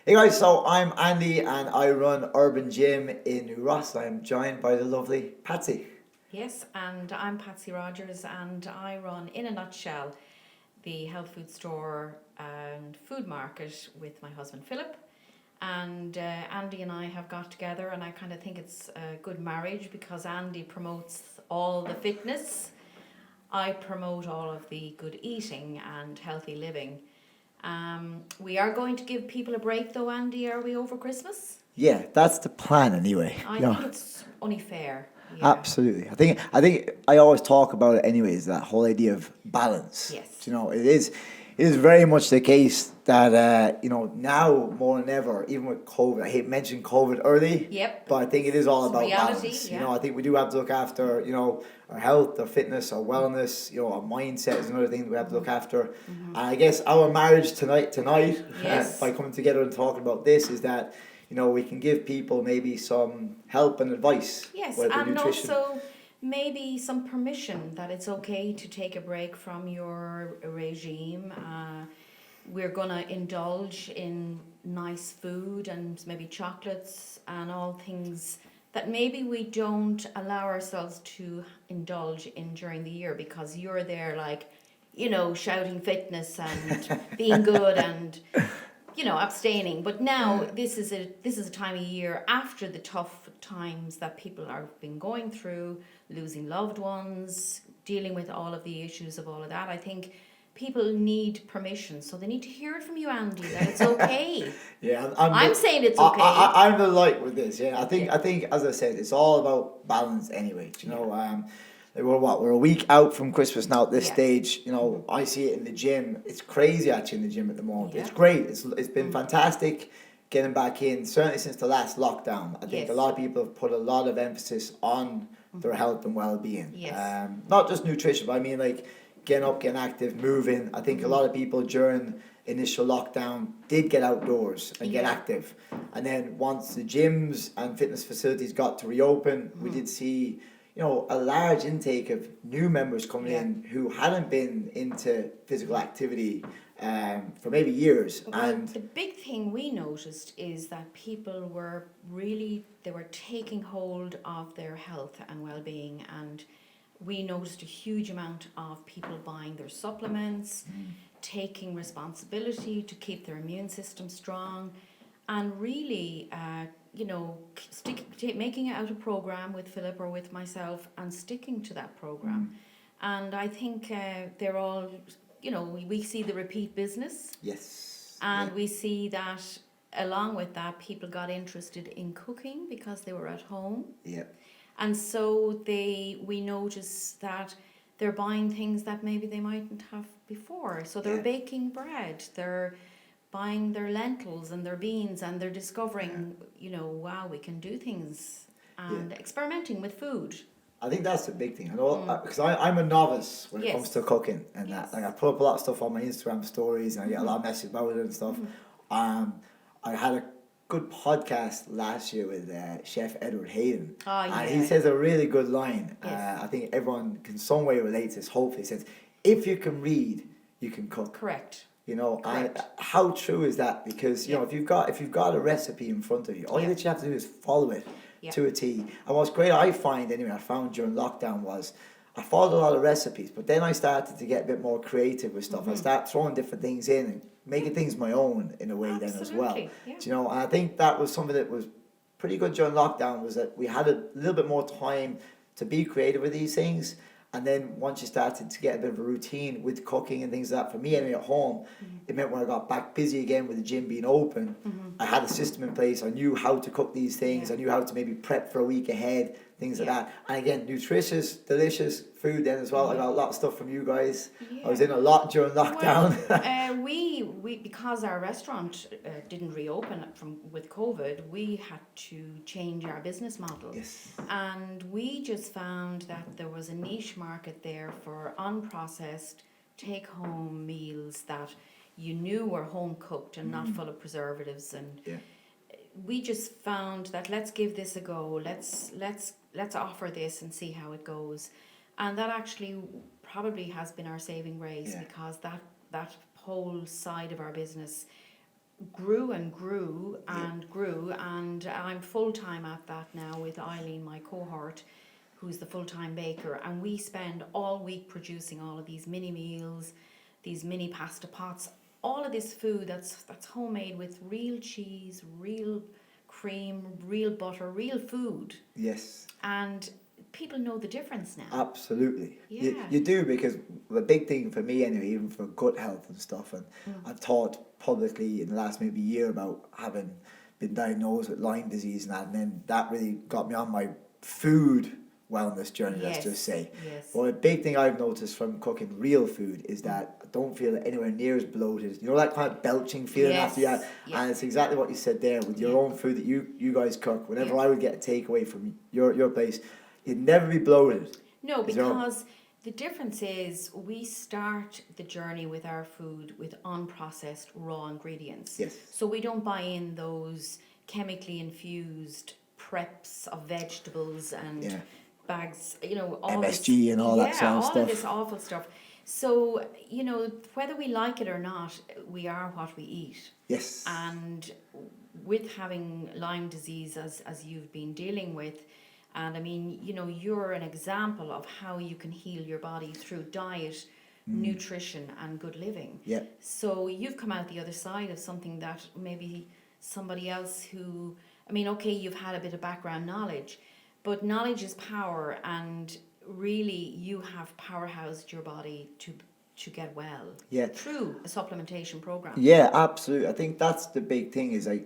Hey guys, so I'm Andy and I run Urban Gym in New Ross. I'm joined by the lovely Patsy. Yes, and I'm Patsy Rogers, and I run, in a nutshell, the health food store and food market with my husband Philip. And Andy and I have got together, and I kind of think it's a good marriage because Andy promotes all the fitness, I promote all of the good eating and healthy living. We are going to give people a break though, Andy, are we, over Christmas? Yeah, that's the plan anyway. I You know, think it's only fair, yeah. absolutely. I think I always talk about it anyways, that whole idea of balance. Yes. You know, it is very much the case that now more than ever, even with COVID, I hate mentioning COVID early, Yep, but I think it is all it's about reality, balance. yeah. I think we do have to look after, our health, our fitness, our wellness, our mindset is another thing that we have to look after. And I guess our marriage tonight, Yes. by coming together and talking about this, is that we can give people maybe some help and advice Yes, with the and nutrition. also maybe some permission that it's okay to take a break from your regime. We're going to indulge in nice food and maybe chocolates and all things that maybe we don't allow ourselves to indulge in during the year because you're there like, shouting fitness and being good and abstaining. But now this is a time of year after the tough times that people have been going through, losing loved ones, dealing with all of the issues of all of that. I think people need permission, so they need to hear it from you, Andy, that it's okay. Yeah, I'm I'm the saying it's okay. I'm the light with this. Yeah, I think Yeah, I think as I said, it's all about balance anyway. yeah, Like we're a week out from Christmas now at this yeah, stage. I see it in the gym. It's crazy actually in the gym at the moment. yeah. It's great. It's been fantastic getting back in. Certainly since the last lockdown, I think a Yes, lot of people have put a lot of emphasis on their health and well being. yes, Not just nutrition, but I mean like getting up, getting active, moving. I think a lot of people during initial lockdown did get outdoors and get yeah, active. And then once the gyms and fitness facilities got to reopen, we did see, a large intake of new members coming yeah. in who hadn't been into physical activity for maybe years. Well, And the big thing we noticed is that people were really, they were taking hold of their health and well-being, and we noticed a huge amount of people buying their supplements, taking responsibility to keep their immune system strong, and really, making it out a program with Philip or with myself and sticking to that program. And I think they're all, we see the repeat business, yes, yeah, and we see that along with that, people got interested in cooking because they were at home. yeah, And so we notice that they're buying things that maybe they mightn't have before. So they're yeah, baking bread, they're buying their lentils and their beans, and they're yeah, discovering, wow, we can do things yeah. and experimenting with food. I think that's the big thing. I know because I'm a novice when it comes to Yes. cooking, and that like I Yes. put up a lot of stuff on my Instagram stories, and I get a lot of messages about it and stuff. Um, I had a good podcast last year with Chef Edward Hayden, Oh, and he yeah. says a really good line. Yes. I think everyone can some way relate to this. Hopefully, he says, "If you can read, you can cook." Correct. And Correct. how true is that? Because Yeah. if you've got a recipe in front of you, all you Yeah. literally have to do is follow it Yeah. to a T. And what's great I found during lockdown was I followed a lot of recipes, but then I started to get a bit more creative with stuff. I start throwing different things in and making things my own in a way then as well. Absolutely. Yeah. And I think that was something that was pretty good during lockdown was that we had a little bit more time to be creative with these things. And then once you started to get a bit of a routine with cooking and things like that, for me anyway at home, it meant when I got back busy again with the gym being open, I had a system in place. I knew how to cook these things. Yeah. I knew how to maybe prep for a week ahead, things like Yeah. that. And again, nutritious, delicious food then as well. I got a lot of stuff from you guys. I was Yeah. in a lot during lockdown. Well, we because our restaurant didn't reopen with COVID, we had to change our business model. Yes. And we just found that there was a niche market there for unprocessed take home meals that you knew were home cooked and not full of preservatives, and Yeah. we just found that let's give this a go. Let's offer this and see how it goes. And that actually probably has been our saving grace, Yeah. because that whole side of our business, grew and grew and grew, and I'm full-time at that now with Eileen, my cohort, who's the full-time baker, and we spend all week producing all of these mini meals, these mini pasta pots, all of this food that's homemade with real cheese, real cream, real butter, real food. Yes. And people know the difference now. Absolutely. Yeah. You do, because the big thing for me anyway, even for gut health and stuff, and I've talked publicly in the last maybe year about having been diagnosed with Lyme disease and that, and then that really got me on my food wellness journey, let's just say. Yes. Well, a big thing I've noticed from cooking real food is that I don't feel anywhere near as bloated. You know that kind of belching feeling after you had, and it's exactly what you said there with your own food that you guys cook. Whenever I would get a takeaway from your place, you'd never be bloated. No, because the difference is we start the journey with our food with unprocessed raw ingredients. Yes. So we don't buy in those chemically infused preps of vegetables and bags, all MSG this, and all that sort of all stuff. of this awful stuff. So, whether we like it or not, we are what we eat. Yes. And with having Lyme disease, as you've been dealing with, and I mean, you're an example of how you can heal your body through diet, nutrition, and good living. Yeah. So you've come out the other side of something that maybe somebody else who, I mean, okay, you've had a bit of background knowledge, but knowledge is power, and really you have powerhoused your body to get well. Yeah. Through a supplementation program. Yeah, absolutely. I think that's the big thing is I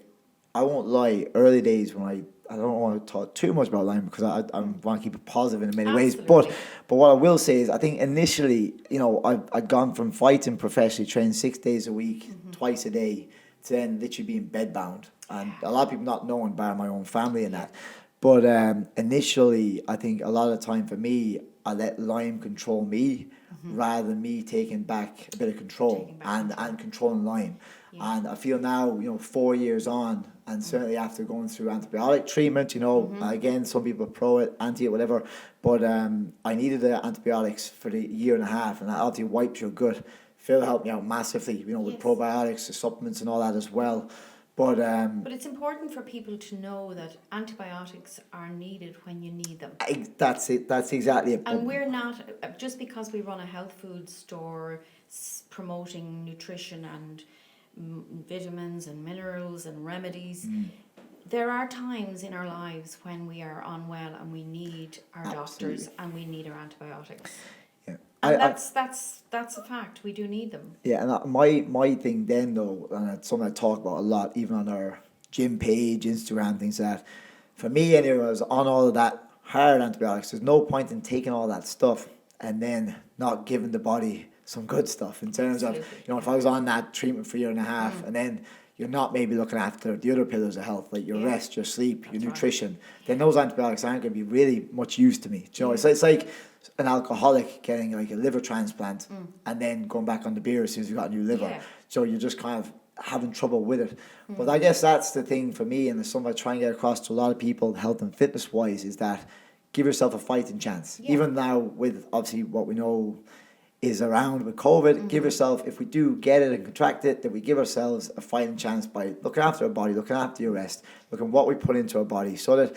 won't lie, early days when I don't want to talk too much about Lyme because I want to keep it positive in many ways. But what I will say is I think initially, I'd gone from fighting professionally, training 6 days a week, twice a day, to then literally being bedbound. And a lot of people not knowing, bar my own family and that. But initially, I think a lot of the time for me, I let Lyme control me rather than me taking back a bit of control and controlling Lyme. Yeah. And I feel now, 4 years on, and certainly after going through antibiotic treatment, again, some people are pro it, anti it, whatever, but I needed the antibiotics for the year and a half, and that obviously wipes your gut. Phil helped me out massively, with probiotics, the supplements and all that as well. But it's important for people to know that antibiotics are needed when you need them. That's it. That's exactly it. And we're not, just because we run a health food store promoting nutrition and vitamins and minerals and remedies, there are times in our lives when we are unwell and we need our doctors and we need our antibiotics. Yeah. And that's a fact. We do need them. Yeah, and my thing then though, and it's something I talk about a lot, even on our gym page, Instagram, things like that. For me, anyway, I was on all of that hard antibiotics. There's no point in taking all that stuff and then not giving the body some good stuff in terms of, if I was on that treatment for a year and a half and then you're not maybe looking after the other pillars of health, like your rest, your sleep, your nutrition, then those antibiotics aren't going to be really much use to me. It's like an alcoholic getting like a liver transplant and then going back on the beer as soon as you got a new liver. Yeah. So you're just kind of having trouble with it. But I guess that's the thing for me, and it's something I try and get across to a lot of people, health and fitness wise, is that give yourself a fighting chance. Yeah. Even now with obviously what we know is around with COVID, give yourself, if we do get it and contract it, that we give ourselves a fighting chance by looking after our body, looking after your rest, looking what we put into our body, so that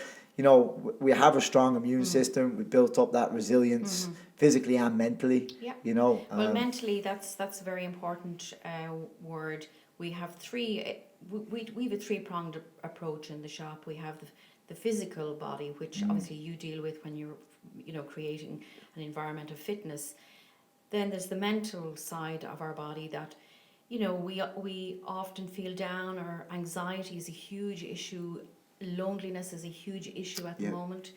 we have a strong immune system. We built up that resilience physically and mentally. Yeah. Well, mentally, that's a very important word. We have we have a three-pronged approach in the shop. We have the physical body, which obviously you deal with when you're creating an environment of fitness. Then there's the mental side of our body that, we often feel down, or anxiety is a huge issue. Loneliness is a huge issue at the moment.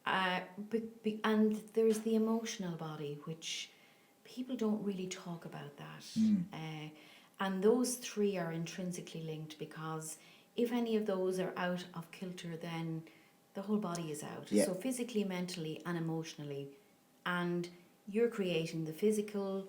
And there's the emotional body, which people don't really talk about that. And those three are intrinsically linked, because if any of those are out of kilter, then the whole body is out. Yeah. So physically, mentally, and emotionally. And you're creating the physical,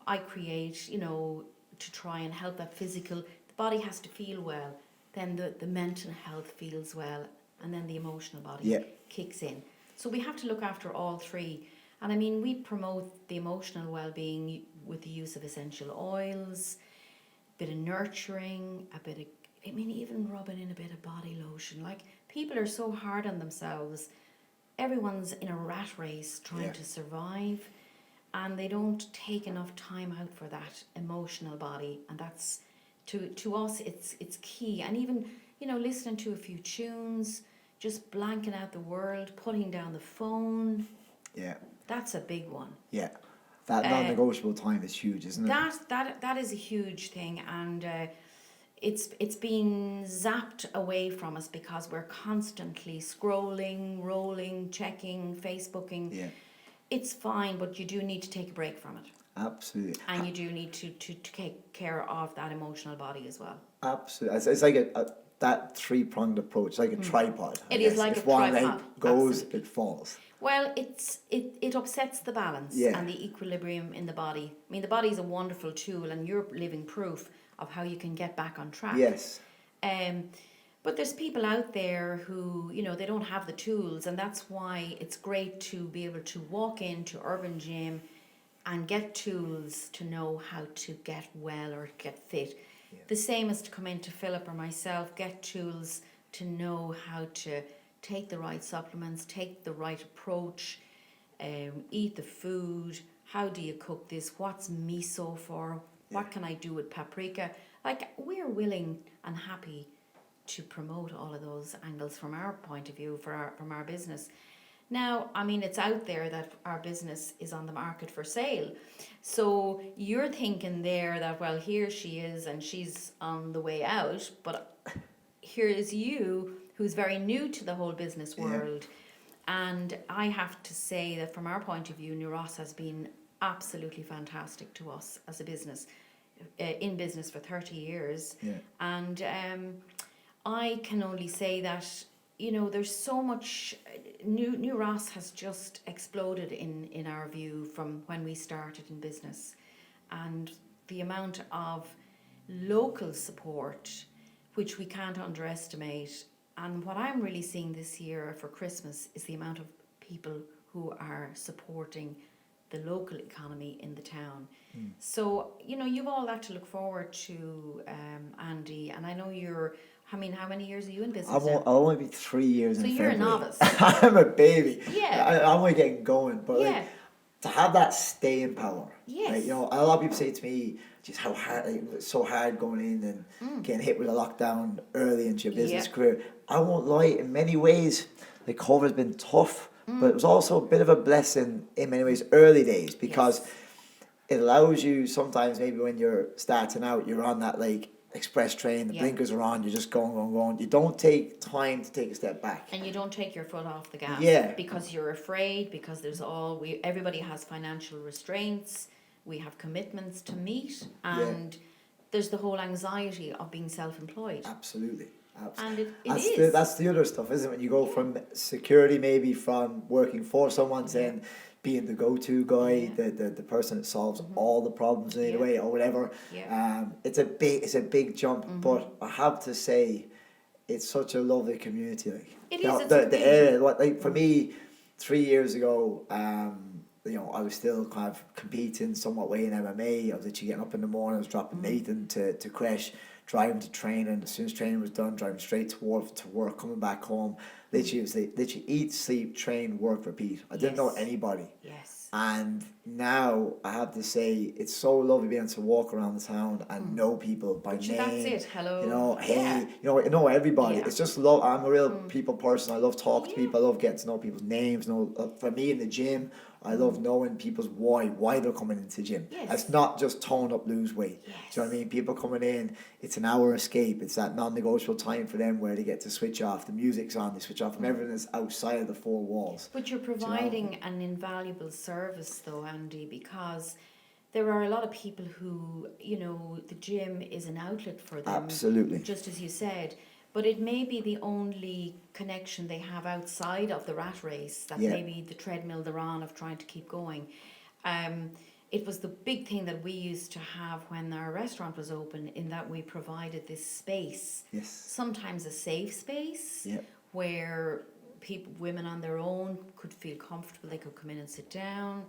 I create, to try and help that physical. The body has to feel well, then the mental health feels well, and then the emotional body kicks in. So we have to look after all three. And I mean, we promote the emotional well-being with the use of essential oils, bit of nurturing, even rubbing in a bit of body lotion. Like, people are so hard on themselves. Everyone's in a rat race trying to survive, and they don't take enough time out for that emotional body. And that's, to us, it's key. And even, listening to a few tunes, just blanking out the world, putting down the phone. Yeah. That's a big one. Yeah. That non-negotiable time is huge, isn't it? That is a huge thing, and it's been zapped away from us because we're constantly scrolling, rolling, checking, Facebooking. Yeah. It's fine, but you do need to take a break from it. Absolutely. And you do need to take care of that emotional body as well. Absolutely. It's like that three-pronged approach, like a tripod. It is like if a one tripod. leg goes, Absolutely. it falls. Well, it upsets the balance and the equilibrium in the body. I mean, the body is a wonderful tool, and you're living proof of how you can get back on track. Yes. But there's people out there who, they don't have the tools, and that's why it's great to be able to walk into Urban Gym and get tools to know how to get well or get fit. Yeah. The same as to come into Philip or myself, get tools to know how to take the right supplements, take the right approach, eat the food. How do you cook this? What's miso for? What can I do with paprika? Like, we're willing and happy to promote all of those angles from our point of view, from our business. Now, I mean, it's out there that our business is on the market for sale. So you're thinking there that, well, here she is and she's on the way out, but here is you, who's very new to the whole business world. And I have to say that from our point of view, Neuros has been absolutely fantastic to us as a business, in business for 30 years. Yeah. And I can only say that, there's so much, Neuros has just exploded in our view from when we started in business. And the amount of local support, which we can't underestimate. And what I'm really seeing this year for Christmas is the amount of people who are supporting the local economy in the town. So, you've all that to look forward to, Andy. And I know how many years are you in business? I'll only be 3 years in February. So you're a novice. I'm a baby. Yeah. I'm only getting going. But to have that staying power. Yes. Right? A lot of people say to me, just how hard, it's so hard going in and getting hit with a lockdown early into your business career. I won't lie, in many ways, the COVID's been tough, but it was also a bit of a blessing in many ways, early days, because it allows you sometimes, maybe when you're starting out, you're on that express train, the blinkers are on, you're just going. You don't take time to take a step back. And you don't take your foot off the gas. Yeah. Because you're afraid, because everybody has financial restraints, we have commitments to meet, and there's the whole anxiety of being self-employed. Absolutely. And that's the other stuff, isn't it? When you go from security, maybe from working for someone, then being the go-to guy, the person that solves all the problems in a way or whatever. Yeah. It's a big jump, but I have to say, it's such a lovely community. It is. The area, for me, 3 years ago, I was still kind of competing somewhat way in MMA. I was literally getting up in the morning, I was dropping Nathan to creche, driving to training. As soon as training was done, driving straight to work, coming back home. Literally, it was literally eat, sleep, train, work, repeat. I didn't know anybody. Yes. And now I have to say, it's so lovely being able to walk around the town and know people by name. That's it. Hello. Know everybody. Yeah. It's just love. I'm a real people person. I love talking to people. I love getting to know people's names. For me in the gym, I love knowing people's why they're coming into the gym. Yes. It's not just tone up, lose weight. Yes. Do you know what I mean? People coming in, it's an hour escape. It's that non-negotiable time for them where they get to switch off. The music's on. They switch off from everything that's outside of the four walls. But you're providing an invaluable service, though, Andy, because there are a lot of people who, the gym is an outlet for them. Absolutely. Just as you said. But it may be the only connection they have outside of the rat race, that maybe the treadmill they're on of trying to keep going. It was the big thing that we used to have when our restaurant was open, in that we provided this space. Yes. Sometimes a safe space where women on their own could feel comfortable. They could come in and sit down.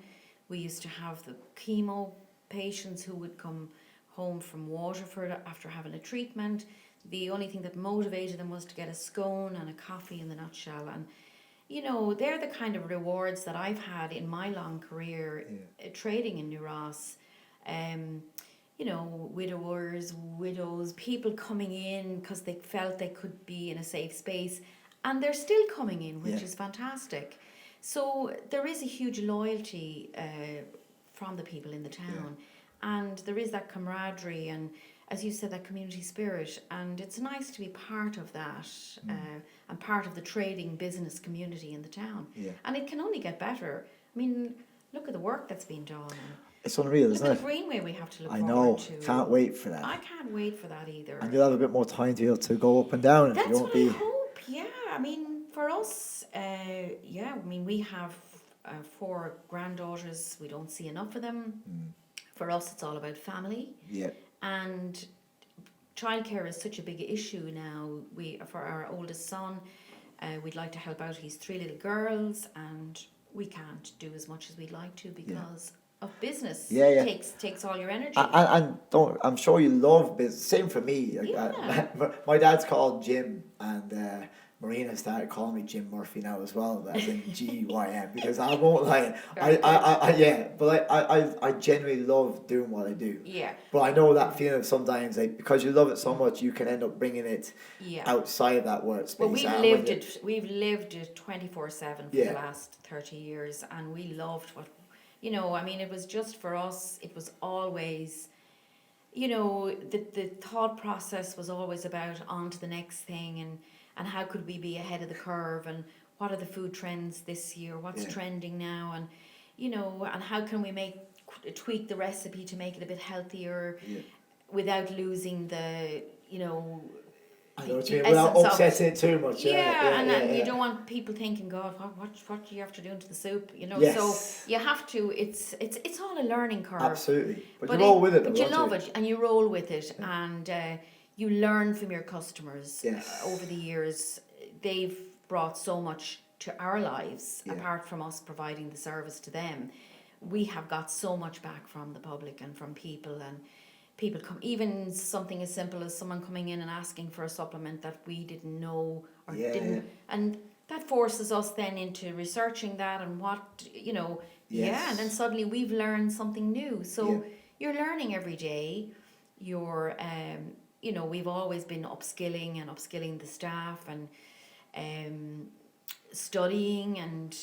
We used to have the chemo patients who would come home from Waterford after having a treatment. The only thing that motivated them was to get a scone and a coffee in the nutshell. And, you know, they're the kind of rewards that I've had in my long career trading in New Ross. You know, widowers, widows, people coming in because they felt they could be in a safe space, and they're still coming in, which is fantastic. So there is a huge loyalty from the people in the town, and there is that camaraderie and, as you said, that community spirit, and it's nice to be part of that and part of the trading business community in the town. And it can only get better. I mean, look at the work that's been done. It's unreal, Look isn't at it? the Greenway we have to look I forward know. to. Can't wait for that. I can't wait for that either. And you'll have a bit more time to be able to go up and down. That's you won't what be... I hope. Yeah, I mean, for us, I mean, we have 4 granddaughters. We don't see enough of them. For us, it's all about family. Yeah. And childcare is such a big issue now. For our oldest son, we'd like to help out his 3 little girls, and we can't do as much as we'd like to because of business. Takes all your energy. And don't, I'm sure you love business. Same for me. Like, my dad's called Jim, and Marina started calling me Jim Murphy now as well, as in Gym, because I won't lie. I genuinely love doing what I do. Yeah. But I know that feeling of sometimes, like, because you love it so much, you can end up bringing it outside of that workspace. Well, we've lived it 24/7 for the last 30 years, and we loved what, you know, I mean, it was just for us, it was always, you know, the thought process was always about on to the next thing, and how could we be ahead of the curve, and what are the food trends this year, what's trending now, and, you know, and how can we tweak the recipe to make it a bit healthier without losing the, you know, I know what you mean, without upsetting it too much. And you don't want people thinking, God, what do you have to do into the soup? You know, so you have to. It's all a learning curve. Absolutely, but you roll with it. But you love it, and you roll with it, and you learn from your customers. Over the years, they've brought so much to our lives. Apart from us providing the service to them, we have got so much back from the public and from people, and people come, even something as simple as someone coming in and asking for a supplement that we didn't know or didn't, and that forces us then into researching that and what, you know, and then suddenly we've learned something new. So you're learning every day. You're, you know, we've always been upskilling the staff, and studying and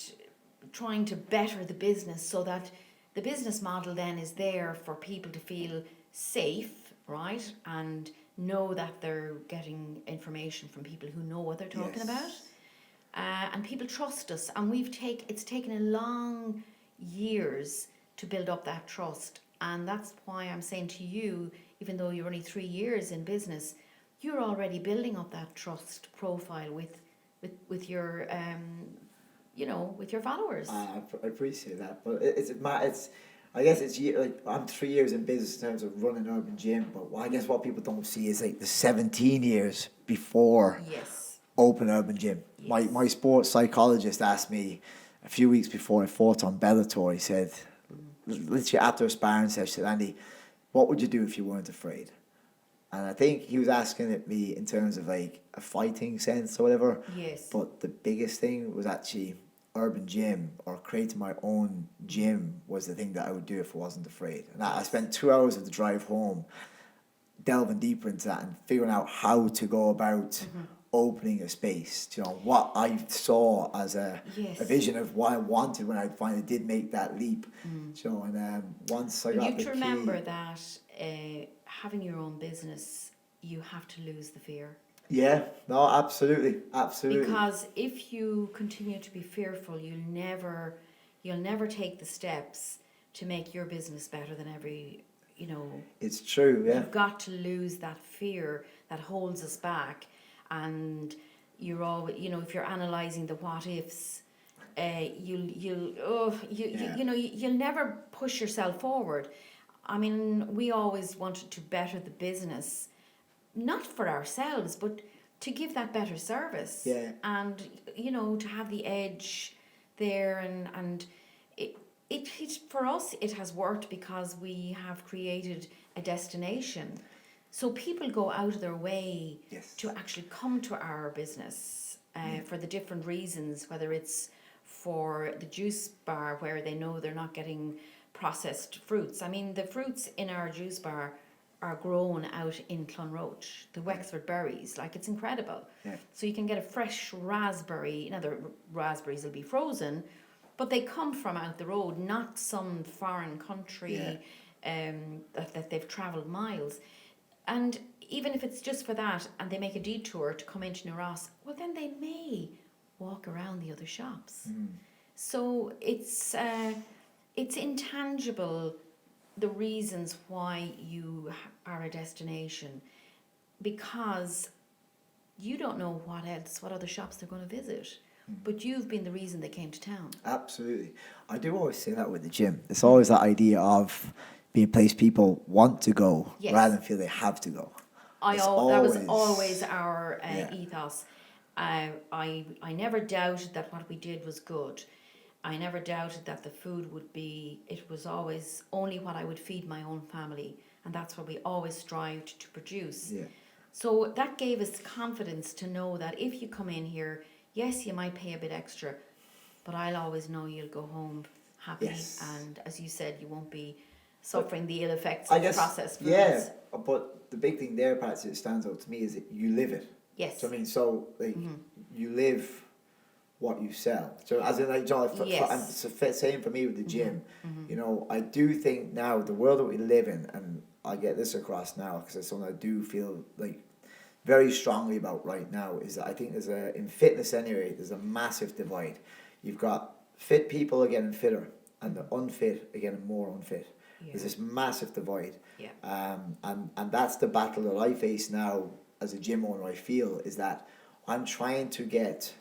trying to better the business so that the business model then is there for people to feel safe, right, and know that they're getting information from people who know what they're talking about, and people trust us, and it's taken a long years to build up that trust, and that's why I'm saying to you, even though you're only 3 years in business, you're already building up that trust profile with your you know, with your followers. I appreciate that, but it's I guess it's like I'm 3 years in business in terms of running Urban Gym, but I guess what people don't see is like the 17 years before Open Urban Gym. My sports psychologist asked me a few weeks before I fought on Bellator. He said, literally after a sparring session, Andy, what would you do if you weren't afraid? And I think he was asking it me in terms of like a fighting sense or whatever. But the biggest thing was actually Urban Gym, or creating my own gym, was the thing that I would do if I wasn't afraid. And I spent 2 hours of the drive home delving deeper into that and figuring out how to go about opening a space. You know, what I saw as a vision of what I wanted when I finally did make that leap. You know, and once I got the key... You have to remember that having your own business, you have to lose the fear. Yeah, no, absolutely. Because if you continue to be fearful, you'll never take the steps to make your business better than every, you know. It's true, yeah. You've got to lose that fear that holds us back, and you're always, you know, if you're analysing the what ifs, you'll never push yourself forward. I mean, we always wanted to better the business, not for ourselves, but to give that better service. And, you know, to have the edge there, and it for us, it has worked because we have created a destination. So people go out of their way Yes. to actually come to our business for the different reasons, whether it's for the juice bar where they know they're not getting processed fruits. I mean, the fruits in our juice bar are grown out in Clonroach, the Wexford berries. Like, it's incredible. Yeah. So you can get a fresh raspberry. Now, the raspberries will be frozen, but they come from out the road, not some foreign country that they've travelled miles. And even if it's just for that and they make a detour to come into New Ross, well, then they may walk around the other shops. So it's intangible, the reasons why you are a destination, because you don't know what other shops they're going to visit. But you've been the reason they came to town. Absolutely. I do always say that with the gym. It's always that idea of being a place people want to go rather than feel they have to go. That was always our ethos. I never doubted that what we did was good. I never doubted that the food would be, it was always only what I would feed my own family. And that's what we always strived to produce. Yeah. So that gave us confidence to know that if you come in here, yes, you might pay a bit extra, but I'll always know you'll go home happy. Yes. And as you said, you won't be suffering the ill effects I of guess, processed foods. Yeah, but the big thing there, Patsy, that stands out to me is that you live it. Yes. So I mean, you live what you sell. So as in, like, John, Yes. same for me with the gym. You know, I do think now the world that we live in, and I get this across now because it's something I do feel like very strongly about right now, is that I think in fitness anyway, there's a massive divide. You've got fit people are getting fitter, and the unfit are getting more unfit. Yeah. There's this massive divide. Yeah. And that's the battle that I face now as a gym owner. I feel is that I'm trying to get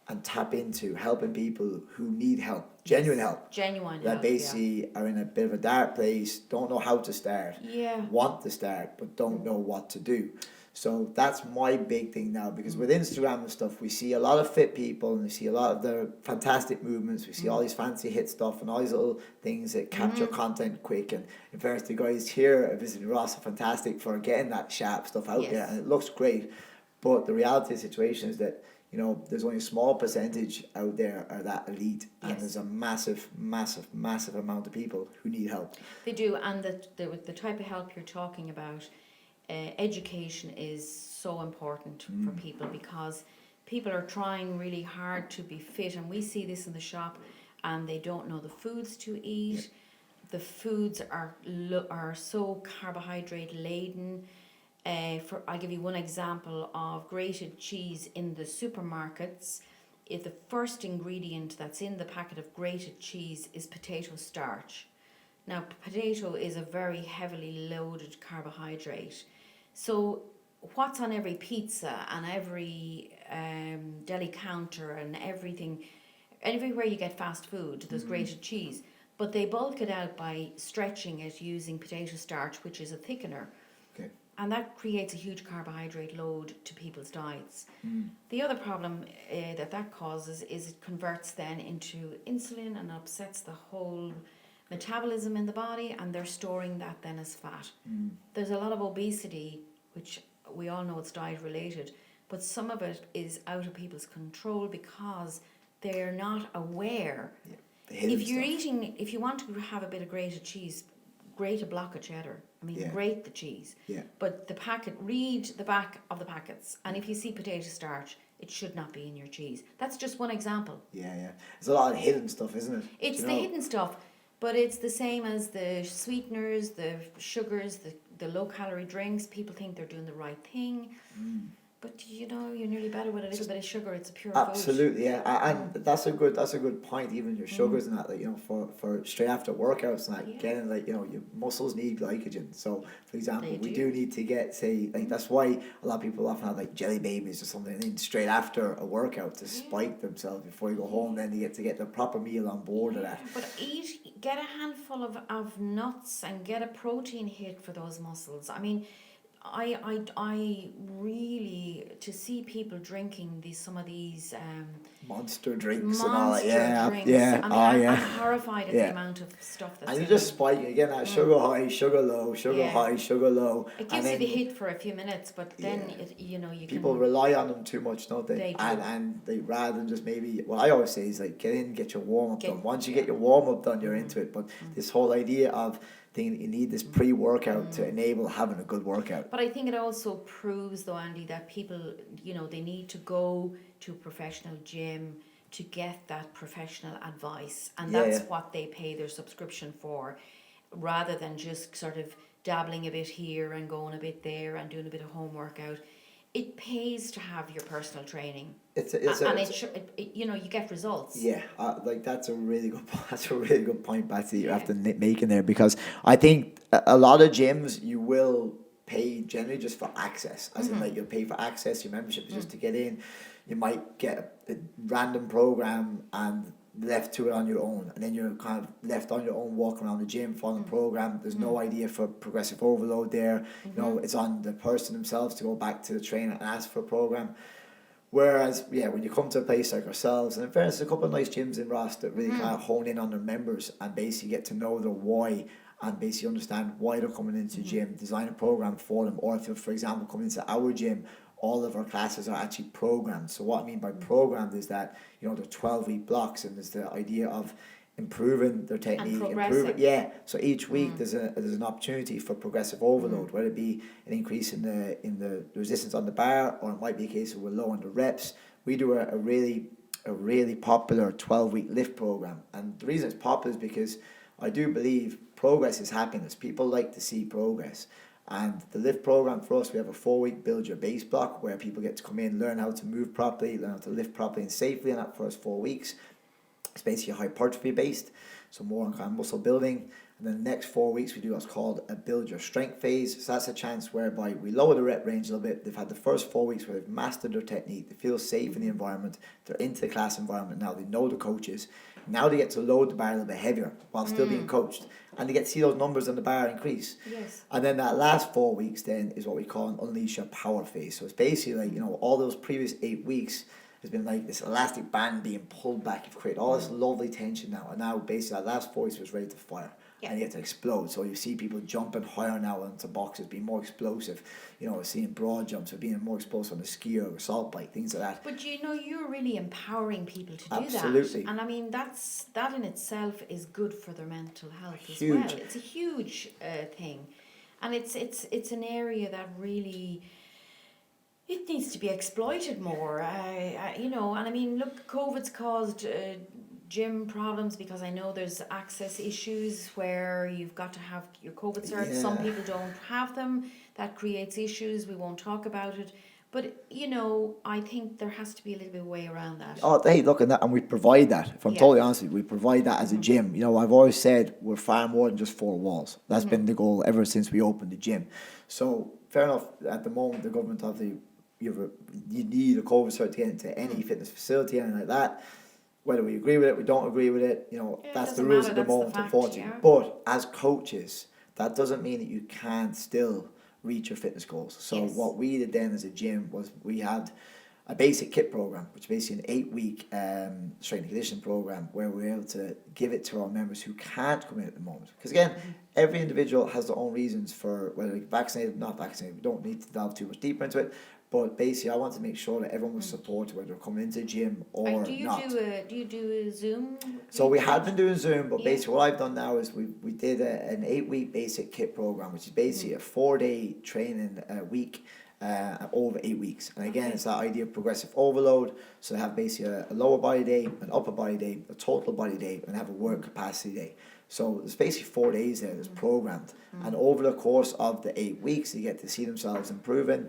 and tap into helping people who need help, genuine help. Genuine that help, basically are in a bit of a dark place, don't know how to start, want to start, but don't know what to do. So that's my big thing now, because with Instagram and stuff, we see a lot of fit people and we see a lot of their fantastic movements. We see all these fancy hit stuff and all these little things that capture content quick. And in fairness, the guys here at Visiting Ross are fantastic for getting that sharp stuff out there, and it looks great. But the reality of the situation is that, you know, there's only a small percentage out there are that elite, and there's a massive, massive, massive amount of people who need help. They do, and the type of help you're talking about, education is so important for people, because people are trying really hard to be fit, and we see this in the shop, and they don't know the foods to eat. The foods are so carbohydrate laden. I'll give you one example of grated cheese in the supermarkets. If the first ingredient that's in the packet of grated cheese is potato starch. Now, potato is a very heavily loaded carbohydrate. So what's on every pizza and every deli counter and everything, everywhere you get fast food, there's grated cheese. But they bulk it out by stretching it using potato starch, which is a thickener. Okay. And that creates a huge carbohydrate load to people's diets. The other problem that causes is it converts then into insulin and upsets the whole metabolism in the body, and they're storing that then as fat. There's a lot of obesity, which we all know it's diet related, but some of it is out of people's control because they're not aware. If you want to have a bit of grated cheese, grate a block of cheddar. I mean, grate the cheese. But read the back of the packets, and if you see potato starch, it should not be in your cheese. That's just one example. There's a lot of hidden stuff, isn't it? It's the hidden stuff, but it's the same as the sweeteners, the sugars, the low-calorie drinks. People think they're doing the right thing. But you know, you're nearly better with a little bit of sugar. It's a pure food. Absolutely, and that's a good point. Even your sugars and that, like, you know, for straight after workouts and that, getting, like, you know, your muscles need glycogen. So, for example, we do need to get, say, like, that's why a lot of people often have like jelly babies or something in straight after a workout to spike themselves before you go home. Then you get the proper meal on board of that. But get a handful of nuts and get a protein hit for those muscles. I mean, I really, to see people drinking some of these Monster drinks and all that. monster Yeah, drinks. yeah, I mean, oh I'm yeah. horrified at the Yeah. amount of stuff that's And you in just them. spike it again, that sugar high, sugar low, sugar Yeah. high, sugar low. It And gives you the then hit for a few minutes, but then yeah, you people can. rely on them too much, don't they? They do. And they rather than just maybe, what I always say is like, get in, get your warm up done. Once you Yeah. get your warm up done, you're into it. But this whole idea of thinking that you need this pre workout to enable having a good workout. But I think it also proves, though, Andy, that people, they need to go to a professional gym to get that professional advice, and Yeah, that's yeah. what they pay their subscription for, rather than just sort of dabbling a bit here and going a bit there and doing a bit of home workout. It pays to have your personal training, you get results. Yeah, like that's a really good that's a really good point, Patsy, you have to make in there, because I think a lot of gyms you will pay generally just for access, as in like you'll pay for access, your membership is just to get in. You might get a random program and left to it on your own, and then you're kind of left on your own walking around the gym following the program. There's no idea for progressive overload there. It's on the person themselves to go back to the trainer and ask for a program. Whereas, yeah, when you come to a place like ourselves, and in fairness, there's a couple of nice gyms in Ross that really kind of hone in on their members and basically get to know their why, and basically understand why they're coming into the gym, design a program for them. Or if you're, for example, coming into our gym, all of our classes are actually programmed. So what I mean by programmed is that, they're 12-week blocks, and there's the idea of improving their technique, so each week there's an opportunity for progressive overload, whether it be an increase in the resistance on the bar, or it might be a case of we're low on the reps. We do a really popular 12-week lift program, and the reason it's popular is because I do believe progress is happiness. People like to see progress. And the lift program for us, we have a 4-week build your base block where people get to come in, learn how to move properly, learn how to lift properly and safely in that first 4 weeks. It's basically hypertrophy based, so more on kind of muscle building. And then the next 4 weeks we do what's called a build your strength phase. So that's a chance whereby we lower the rep range a little bit. They've had the first 4 weeks where they've mastered their technique, they feel safe in the environment, they're into the class environment now, they know the coaches. Now they get to load the bar a little bit heavier while still being coached, and they get to see those numbers on the bar increase. Yes. And then that last 4 weeks then is what we call an unleash your power phase. So it's basically like, all those previous 8 weeks has been like this elastic band being pulled back. You've created all this lovely tension now, and now basically that last 4 weeks was ready to fire. And you get to explode. So you see people jumping higher now into boxes, being more explosive. Seeing broad jumps, or being more explosive on the skier or assault bike, things like that. But you're really empowering people to do Absolutely. that. And I mean, that in itself is good for their mental health Huge. as well. It's a huge thing, and it's an area that really, it needs to be exploited more. And I mean, look, COVID's caused gym problems, because I know there's access issues where you've got to have your COVID certs. Yeah. Some people don't have them. That creates issues. We won't talk about it. But, I think there has to be a little bit of way around that. Oh, hey, look at that, and we provide that. If I'm totally honest with you, we provide that as a gym. I've always said we're far more than just 4 walls. That's been the goal ever since we opened the gym. So, fair enough, at the moment, the government obviously, you need a COVID cert to get into any fitness facility, anything like that. Whether we agree with it, we don't agree with it, that's the rules at the moment, unfortunately. But as coaches, that doesn't mean that you can't still reach your fitness goals. So what we did then as a gym was we had a basic kit program, which is basically an 8-week strength and conditioning program, where we're able to give it to our members who can't come in at the moment. Because again, every individual has their own reasons for whether they're vaccinated or not vaccinated. We don't need to delve too much deeper into it. But basically, I want to make sure that everyone was supported, whether they're coming into the gym or not. Do you do a Zoom? So we had been doing Zoom, but basically what I've done now is we did an 8-week basic kit program, which is basically a 4-day training week over 8 weeks. And again, it's that idea of progressive overload. So they have basically a lower body day, an upper body day, a total body day, and have a work capacity day. So there's basically 4 days there that's programmed. And over the course of the 8 weeks, they get to see themselves improving.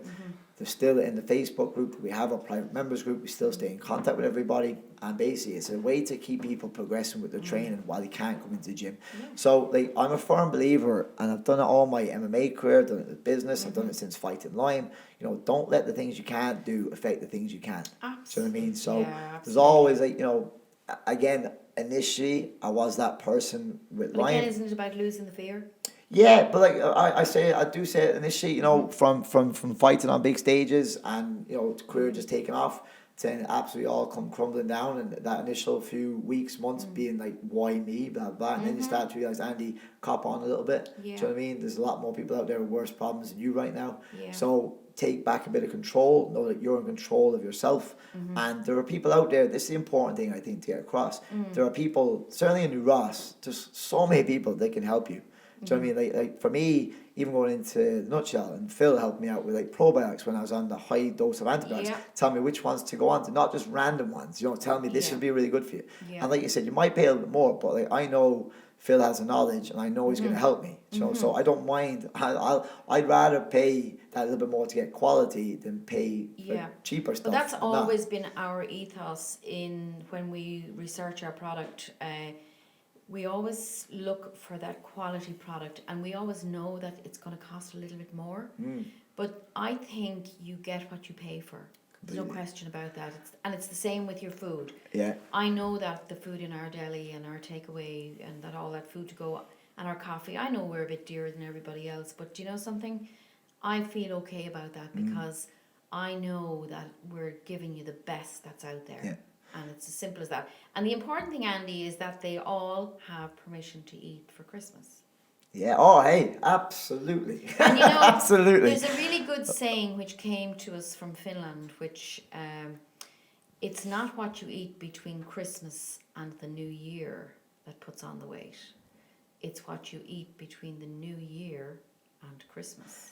They're still in the Facebook group. We have a private members group. We still stay in contact with everybody. And basically, it's a way to keep people progressing with their training while they can't come into the gym. So, I'm a firm believer, and I've done it all my MMA career, done it in business, I've done it since Fighting Lyme. Don't let the things you can't do affect the things you can. Absolutely. Do you know what I mean? So, there's absolutely. always, again, initially, I was that person with Lyme. Again, isn't it about losing the fear? Yeah, but like I do say it initially, from fighting on big stages and career just taking off, to then absolutely all come crumbling down, and that initial few weeks, months being like, why me, blah blah, and then you start to realize, Andy, cop on a little bit. Do you know what I mean? There's a lot more people out there with worse problems than you right now. Yeah. So take back a bit of control. Know that you're in control of yourself, and there are people out there. This is the important thing I think to get across. There are people, certainly in New Ross. There's so many people that can help you. Do you know what I mean? Like for me, even going into Nutshell, and Phil helped me out with like probiotics when I was on the high dose of antibiotics. Yeah. Tell me which ones to go on to, not just random ones. Tell me this Yeah. would be really good for you. Yeah. And like you said, you might pay a little bit more, but like I know Phil has the knowledge, and I know he's going to help me. So I don't mind. I'd rather pay that little bit more to get quality than pay for cheaper stuff. But that's than always been our ethos in when we research our product. We always look for that quality product, and we always know that it's going to cost a little bit more. But I think you get what you pay for. There's no question about that. It's the same with your food. Yeah. I know that the food in our deli and our takeaway and that all that food to go and our coffee, I know we're a bit dearer than everybody else. But do you know something? I feel okay about that because I know that we're giving you the best that's out there. Yeah. And it's as simple as that. And the important thing, Andy, is that they all have permission to eat for Christmas. Yeah. Oh, hey, absolutely. And absolutely. There's a really good saying which came to us from Finland, which it's not what you eat between Christmas and the New Year that puts on the weight. It's what you eat between the New Year and Christmas.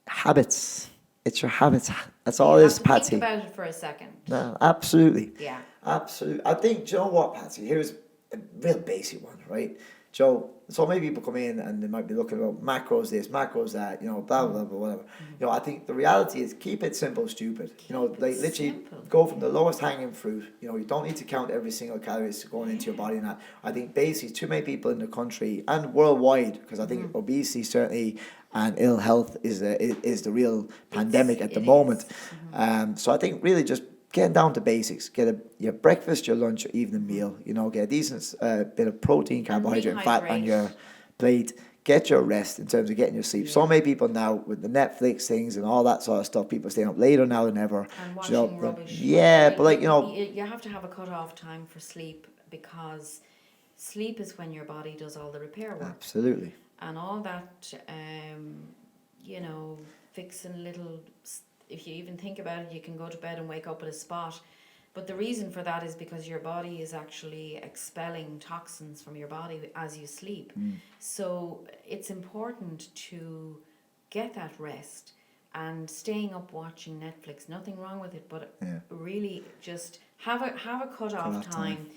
Habits. It's your habits. That's all it is, Patsy. Think about it for a second. No, absolutely. Yeah. Absolutely. I think, do you know what, Patsy? Here's a real basic one, right? Joe, so many people come in and they might be looking about macros this, macros that, blah, blah, blah, whatever. I think the reality is keep it simple, stupid. Literally simple. go from the lowest hanging fruit. You don't need to count every single calorie that's going into your body and that. I think basically too many people in the country and worldwide, because I think obesity certainly and ill health is the real pandemic at the moment. So I think really just getting down to basics. Get your breakfast, your lunch, your evening meal. Get a decent bit of protein, carbohydrate, and fat on your plate. Get your rest in terms of getting your sleep. Yeah. So many people now with the Netflix things and all that sort of stuff, people staying up later now than ever. And watching rubbish. Yeah, but like, you have to have a cut-off time for sleep, because sleep is when your body does all the repair work. Absolutely. And all that, fixing little, if you even think about it, you can go to bed and wake up with a spot. But the reason for that is because your body is actually expelling toxins from your body as you sleep. So it's important to get that rest, and staying up watching Netflix, nothing wrong with it, but really just have a cut-off time.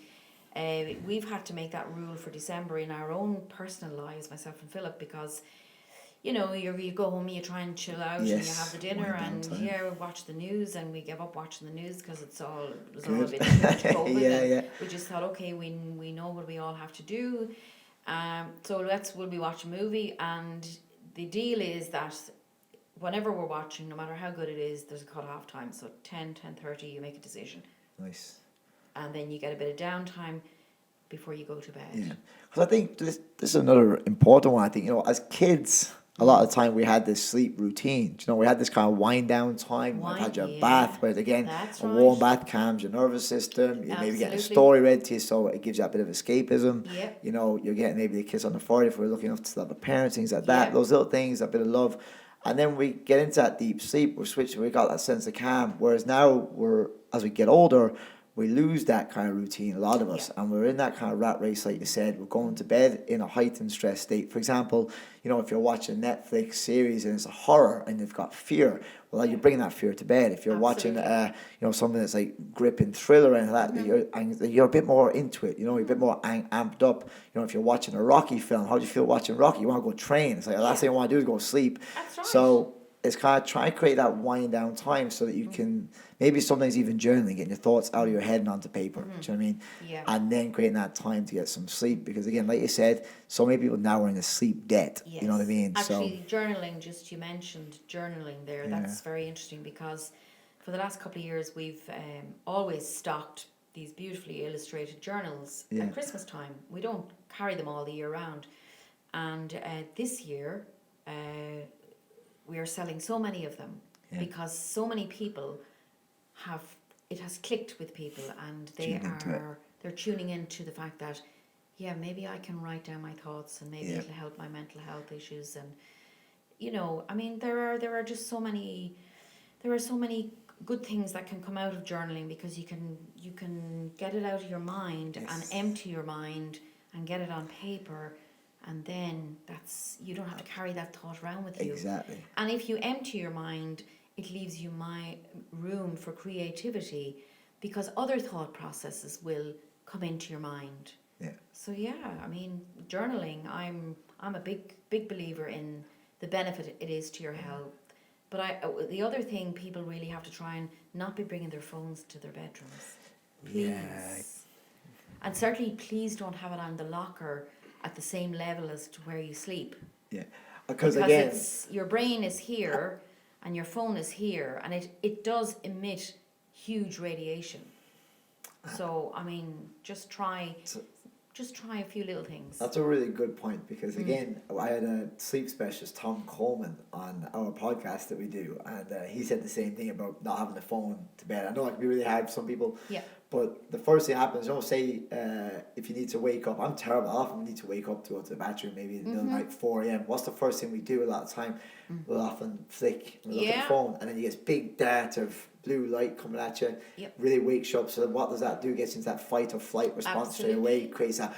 We've had to make that rule for December in our own personal lives, myself and Philip, because you go home, you try and chill out, and you have the dinner, and watch the news, and we give up watching the news because it was all a bit too much COVID. We just thought, okay, we know what we all have to do, so we'll be watching a movie, and the deal is that whenever we're watching, no matter how good it is, there's a cut-off time. So 10:30, you make a decision. Nice. And then you get a bit of downtime before you go to bed. Yeah, because I think this is another important one. I think, as kids, a lot of the time we had this sleep routine. We had this kind of wind down time. You had your bath, where again, That's a warm bath calms your nervous system. You maybe get a story read to you, so it gives you a bit of escapism. Yep. You're getting maybe a kiss on the forehead if we're lucky enough to have a parent, things like that. Those little things, a bit of love. And then we get into that deep sleep, we got that sense of calm. Whereas now, as we get older, we lose that kind of routine, a lot of us, and we're in that kind of rat race, like you said. We're going to bed in a heightened stress state. For example, if you're watching a Netflix series and it's a horror and you've got fear, well, you're bringing that fear to bed. If you're watching, something that's like gripping thriller and that, you're a bit more into it. You're a bit more amped up. If you're watching a Rocky film, how do you feel watching Rocky? You want to go train. It's like the last thing you want to do is go sleep. That's right. So it's kind of trying to create that wind down time so that you can maybe sometimes even journaling, getting your thoughts out of your head and onto paper. Do you know what I mean? Yeah. And then creating that time to get some sleep, because again, like you said, so many people now are in a sleep debt. Yes. You know what I mean? Actually, journaling, you mentioned journaling there. That's very interesting, because for the last couple of years we've always stocked these beautifully illustrated journals at Christmas time. We don't carry them all the year round. And this year, we are selling so many of them because so many people it has clicked with people, and they're tuning into the fact that, yeah, maybe I can write down my thoughts, and maybe it'll help my mental health issues. And I mean, there are just so many good things that can come out of journaling, because you can get it out of your mind and empty your mind and get it on paper, and then you don't have to carry that thought around with you. Exactly. And if you empty your mind, it leaves you room for creativity, because other thought processes will come into your mind. Yeah. So I mean, journaling, I'm a big believer in the benefit it is to your health. But the other thing, people really have to try and not be bringing their phones to their bedrooms. Please. Yeah. And certainly, please don't have it on the locker at the same level as to where you sleep. Yeah. Because again, your brain is here and your phone is here, and it does emit huge radiation. So, I mean, just try a few little things. That's a really good point, because again, I had a sleep specialist, Tom Coleman, on our podcast that we do, and he said the same thing about not having the phone to bed. I know it can be really hard for some people, but the first thing happens, say if you need to wake up, I'm terrible, I often need to wake up to go to the bathroom, maybe in the middle of the night, 4 a.m. What's the first thing we do a lot of time? We'll often flick, we'll look at the phone, and then you get this big dart of blue light coming at you, really wakes you up. So what does that do? Gets into that fight or flight response straight away, creates that.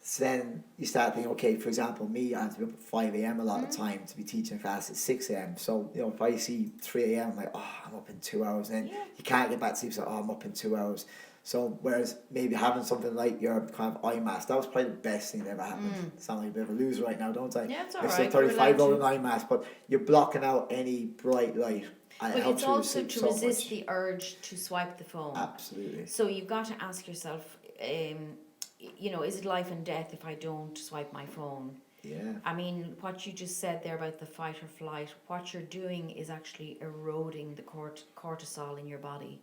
So then you start thinking, okay, for example, me, I have to be up at 5 a.m. a lot of time to be teaching a class at 6 a.m. So, if I see 3 a.m., I'm like, oh, I'm up in 2 hours. And then you can't get back to sleep, so, oh, I'm up in 2 hours. So, whereas maybe having something like your kind of eye mask, that was probably the best thing that ever happened. Sound like a bit of a loser right now, don't I? Yeah, it's all It's right. a $35 eye mask, but you're blocking out any bright light. And but it helps it's also you to so resist much. the urge to swipe the phone. Absolutely. So you've got to ask yourself, is it life and death if I don't swipe my phone? Yeah. I mean, what you just said there about the fight or flight, what you're doing is actually eroding the cortisol in your body,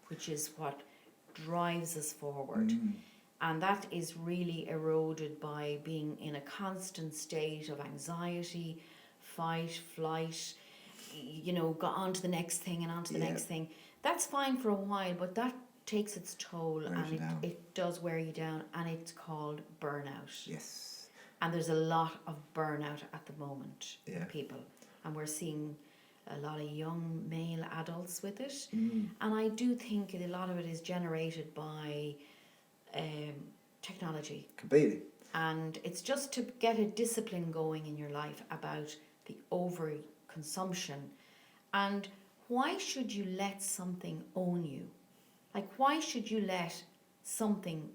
which is what drives us forward. And that is really eroded by being in a constant state of anxiety, fight, flight, go on to the next thing and on to the next thing. That's fine for a while, but that takes its toll, and it does wear you down, and it's called burnout. Yes. And there's a lot of burnout at the moment in people, and we're seeing a lot of young male adults with it. And I do think a lot of it is generated by technology. Completely. And it's just to get a discipline going in your life about the overconsumption. And why should you let something own you? Like, why should you let something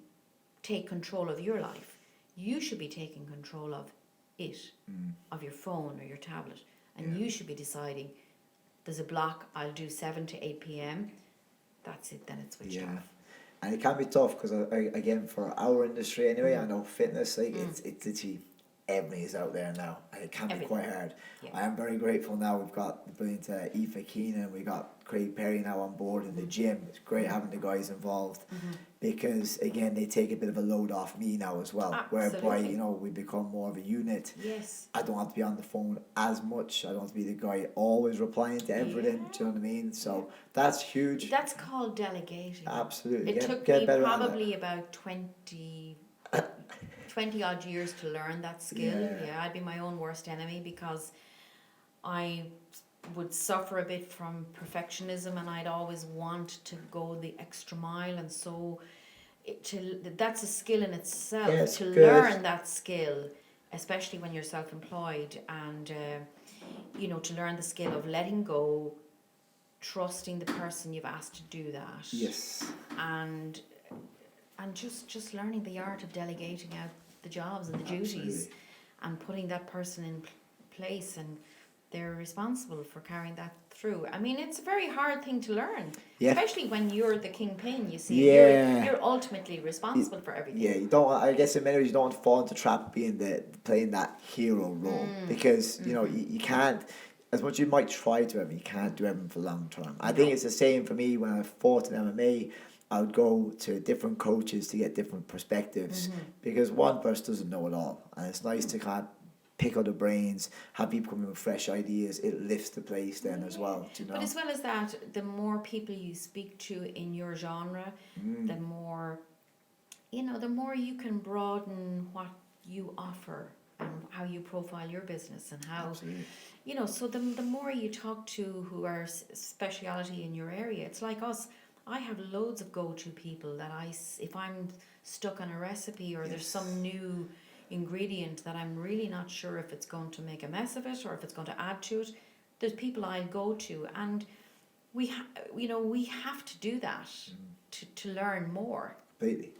take control of your life? You should be taking control of it, of your phone or your tablet. And you should be deciding, there's a block, I'll do 7 to 8 p.m. That's it, then it's switched off. And it can be tough, because again, for our industry anyway, I know fitness, it's literally everything is out there now, and it can be quite hard. I am very grateful now. We've got the brilliant Aoife Keenan, we got Craig Perry now on board in the gym. It's great having the guys involved, because again, they take a bit of a load off me now as well. Whereby we become more of a unit. Yes. I don't have to be on the phone as much. I don't have to be the guy always replying to everything. Do you know what I mean? So that's huge. That's called delegating. Absolutely. It took me probably about 20 odd years to learn that skill. I'd be my own worst enemy, because I would suffer a bit from perfectionism, and I'd always want to go the extra mile, and so that's a skill in itself, to learn that skill, especially when you're self-employed, and to learn the skill of letting go, trusting the person you've asked to do that. Yes. And just learning the art of delegating out the jobs and the duties, and putting that person in place, and they're responsible for carrying that through. I mean, it's a very hard thing to learn, especially when you're the kingpin. You see, you're ultimately responsible for everything. Yeah, you don't. I guess in many ways you don't want to fall into the trap of playing that hero role, because you can't. As much as you might try to everything, you can't do everything for long term. I think it's the same for me when I fought in MMA. I would go to different coaches to get different perspectives, because one person doesn't know it all, and it's nice to kind of pick other brains, have people come in with fresh ideas. It lifts the place then as well. Do you know? But as well as that, the more people you speak to in your genre, the more, the more you can broaden what you offer and how you profile your business and how, Absolutely. so the more you talk to who are speciality in your area, it's like us. I have loads of go-to people that if I'm stuck on a recipe or there's some new ingredient that I'm really not sure if it's going to make a mess of it or if it's going to add to it, there's people I go to, and we have to do that to learn more. Completely.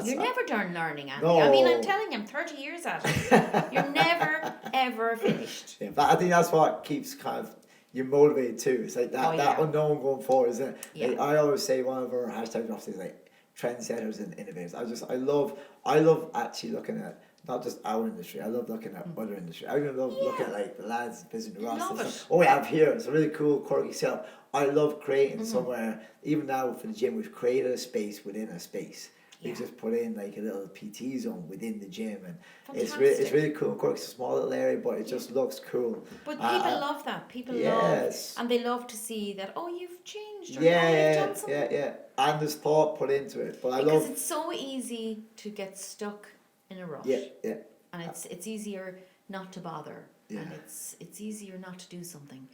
You're never done learning, Andy. No. I mean, I'm telling you, I'm 30 years at it. You're never, ever finished. Yeah, but I think that's what keeps kind of you motivated too. It's like that unknown going forward, isn't it? Yeah. Like, I always say one of our hashtag drops is like trendsetters and innovators. I love actually looking at not just our industry. I love looking at other industry. I even love looking at like the lads visiting the Ross. Love and it. stuff. Oh, we have here. It's a really cool, quirky setup. I love creating somewhere. Even now for the gym, we've created a space within a space. We just put in like a little PT zone within the gym, and it's really cool. Of course, it's a small little area, but it just looks cool. But people love that. People love, and they love to see that. Oh, you've changed. Or, you've done something. Yeah. And there's thought put into it. But because it's so easy to get stuck in a rut. Yeah. And it's easier not to bother, and Yeah. it's easier not to do something,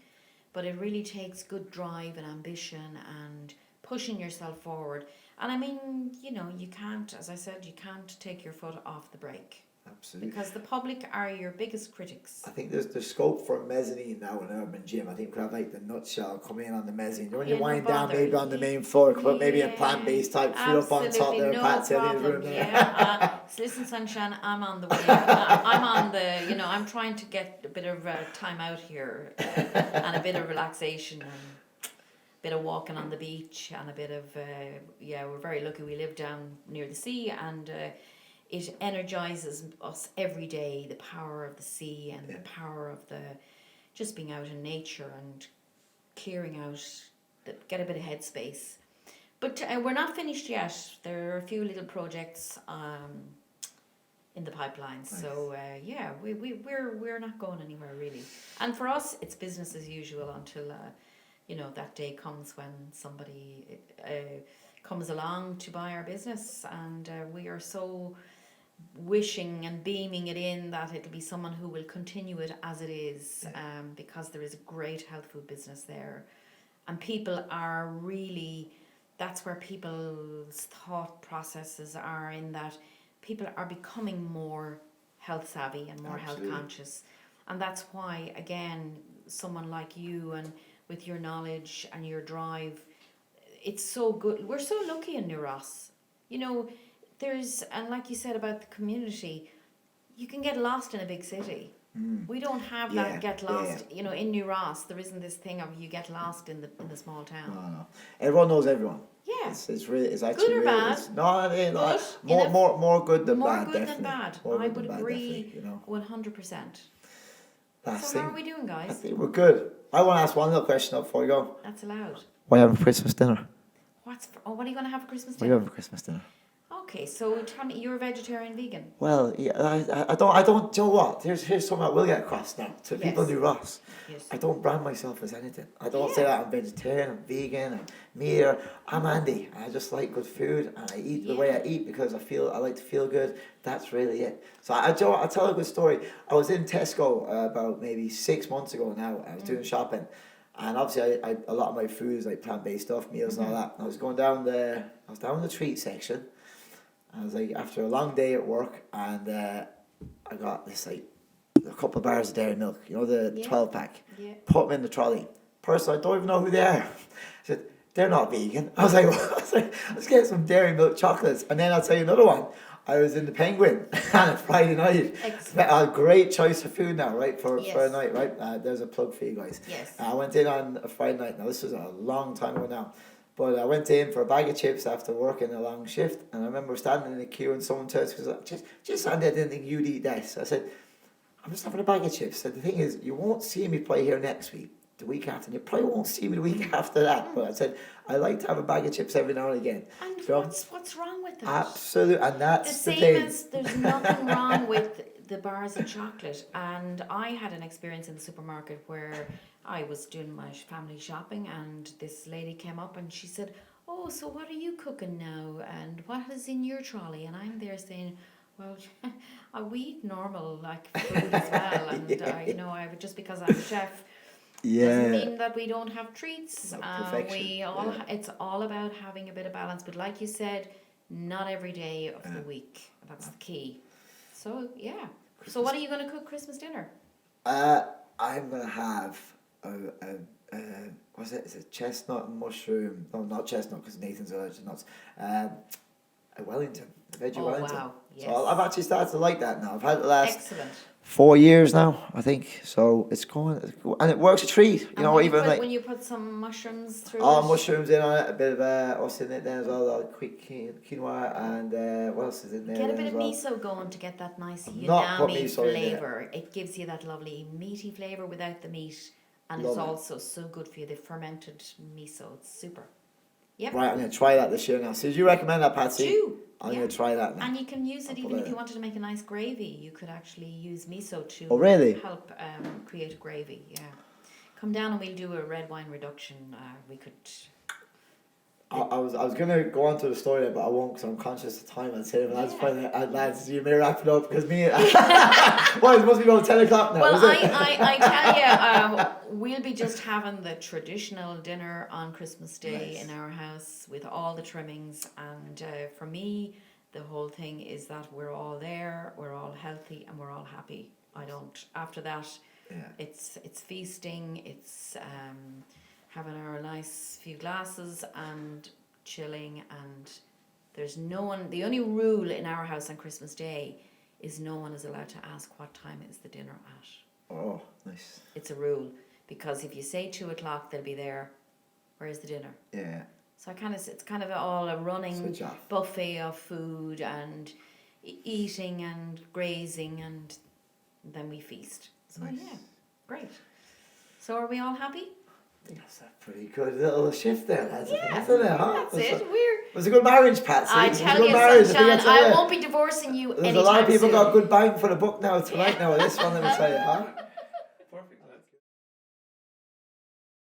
but it really takes good drive and ambition and pushing yourself forward. And I mean, you can't, as I said, you can't take your foot off the brake. Absolutely. Because the public are your biggest critics. I think there's scope for a mezzanine now in an urban gym. I think we could have like the nutshell come in on the mezzanine. When you wind down maybe on the main floor, put maybe a plant-based type food up on top there. No Patsy in his room problem. there. Listen, sunshine, I'm on the way. I'm on the, I'm trying to get a bit of time out here and a bit of relaxation and a bit of walking on the beach and a bit of, we're very lucky we live down near the sea, and it energizes us every day, the power of the sea and the power of just being out in nature and clearing out, get a bit of headspace. But we're not finished yet. There are a few little projects in the pipeline. Nice. So we're not going anywhere really. And for us, it's business as usual until that day comes when somebody comes along to buy our business, and we are so wishing and beaming it in that it'll be someone who will continue it as it is, because there is a great health food business there, and people are really, that's where people's thought processes are, in that people are becoming more health savvy and more health conscious, and that's why again someone like you and with your knowledge and your drive, it's so good. We're so lucky in New Ross. And like you said about the community, you can get lost in a big city. We don't have that get lost. In New Ross, there isn't this thing of you get lost in the small town. No. Everyone knows everyone. Yeah. It's actually good or bad. More good than more bad. More good than bad. I would agree 100%. So how are we doing, guys? I think we're good. I want to ask one little question up before we go. That's allowed. What are you having for Christmas dinner? What are you going to have for Christmas dinner? What are you having for Christmas dinner? Okay, so tell me, you're a vegetarian, vegan? Well, yeah, I don't. Do you know what? Here's something I will get across now to people in New Ross. Yes. I don't brand myself as anything. I don't say that I'm vegetarian, I'm vegan, I'm meat. I'm Andy. I just like good food, and I eat the way I eat because I like to feel good. That's really it. So I'll tell a good story. I was in Tesco about maybe 6 months ago now. I was doing shopping, and obviously I a lot of my food is like plant-based stuff, meals and all that. And I was down the treat section. I was like, after a long day at work, and I got this like a couple of bars of dairy milk, the 12-pack. Yeah. Put them in the trolley. Person, I don't even know who they are. I said, they're not vegan. I was like, let's get some dairy milk chocolates. And then I'll tell you another one. I was in the Penguin on a Friday night. A great choice of food now, right, for a night, right? There's a plug for you guys. Yes. I went in on a Friday night. Now, this was a long time ago now. But I went in for a bag of chips after working a long shift, and I remember standing in the queue and someone turned to me and said, just Andy, I didn't think you'd eat this. I said, I'm just having a bag of chips. So the thing is, you won't see me play here next week, the week after, and you probably won't see me the week after that. But I said, I like to have a bag of chips every now and again. And what's wrong with that? Absolutely, and that's the same as there's nothing wrong with the bars of chocolate. And I had an experience in the supermarket where I was doing my family shopping, and this lady came up and she said, "Oh, so what are you cooking now? And what is in your trolley?" And I'm there saying, "Well, we eat normal like food as well, and I just because I'm a chef doesn't mean that we don't have treats. It's all about having a bit of balance. But like you said, not every day of the week. That's the key. So yeah. So what are you going to cook Christmas dinner? I'm gonna have what's it? Is it chestnut and mushroom? No, not chestnut because Nathan's allergic to nuts. A Wellington, a veggie Wellington. Wow! Yes. So I've actually started to like that now. I've had it the last Excellent. 4 years now, I think. So it's going, and it works a treat. You know, even like when you put some mushrooms through. Oh, mushrooms in on it, a bit of what's in it then as well, quick quinoa, and what else is in there? Get a bit as of well? miso going to get that nice Not put umami miso in there. flavour. It gives you that lovely meaty flavour without the meat, and Love it's it. also so good for you. The fermented miso, it's super. Yep. Right, I'm going to try that this year now. So, did you recommend that, Patsy? Do. I'm going to try that now. And you can use it I'll even put if it you in. wanted to make a nice gravy. You could actually use miso to Oh, really? help create a gravy. Yeah. Come down and we'll do a red wine reduction. We could. I was going to go on to the story there, but I won't because I'm conscious of time. I'd say, lads, you may wrap it up because me. Well, it must be about 10 o'clock now. Well, is it? I tell you, we'll be just having the traditional dinner on Christmas Day in our house with all the trimmings. And for me, the whole thing is that we're all there, we're all healthy, and we're all happy. After that, it's feasting, it's having our nice few glasses and chilling. And there's no one, the only rule in our house on Christmas Day is no one is allowed to ask what time is the dinner at. Oh, nice. It's a rule, because if you say 2 o'clock, they'll be there. Where's the dinner? Yeah. So it's kind of all a running Switch off. buffet of food and eating and grazing, and then we feast. So yeah, great. So are we all happy? I think that's a pretty good little shift there, lads. Yeah, Isn't it, huh? that's it. It was a good marriage, Patsy. I It was a tell good you, marriage. Sunshine, think that's I it. won't be divorcing you There's anytime a lot of people soon. got good bang for the book now tonight. Now with this one, let me tell you, huh?